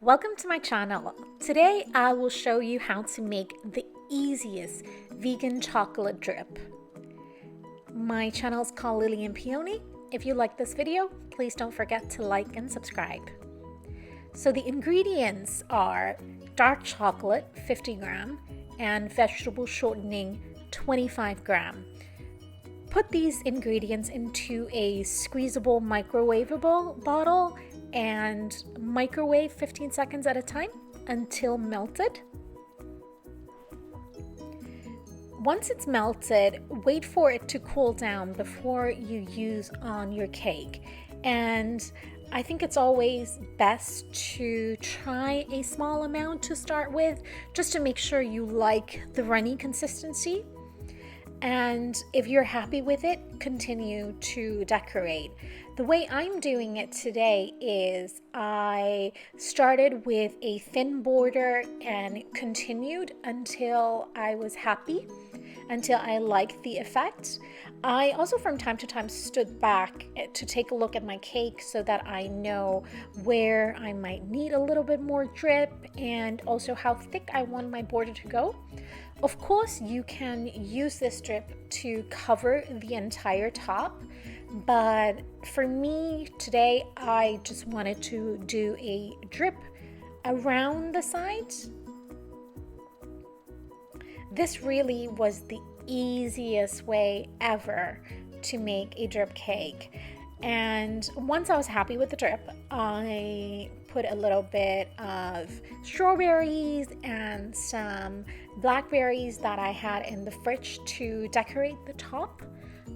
Welcome to my channel. Today I will show you how to make the easiest vegan chocolate drip. My channel is called Lily and Peony. If you like this video, please don't forget to like and subscribe. So the ingredients are dark chocolate 50 gram and vegetable shortening 25 gram. Put these ingredients into a squeezable microwavable bottle and microwave 15 seconds at a time until melted. Once it's melted, wait for it to cool down before you use on your cake. And I think it's always best to try a small amount to start with, just to make sure you like the runny consistency. And if you're happy with it, continue to decorate. The way I'm doing it today is I started with a thin border and continued until I was happy, until I liked the effect. I also from time to time stood back to take a look at my cake so that I know where I might need a little bit more drip and also how thick I want my border to go. Of course, you can use this drip to cover the entire top, but for me today, I just wanted to do a drip around the sides. This really was the easiest way ever to make a drip cake. And once I was happy with the drip, I put a little bit of strawberries and some blackberries that I had in the fridge to decorate the top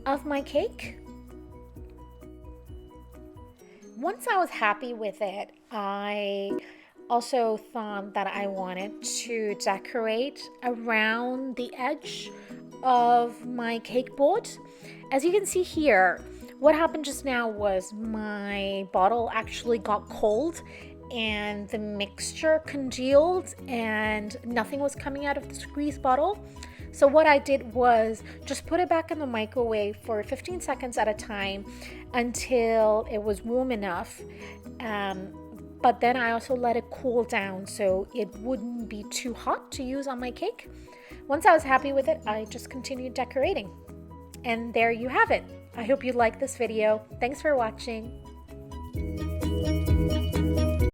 of my cake. Once I was happy with it, I also thought that I wanted to decorate around the edge of my cake board. As you can see here, what happened just now was my bottle actually got cold and the mixture congealed and nothing was coming out of the squeeze bottle. So what I did was just put it back in the microwave for 15 seconds at a time until it was warm enough. But then I also let it cool down so it wouldn't be too hot to use on my cake. Once I was happy with it, I just continued decorating. And there you have it. I hope you liked this video. Thanks for watching.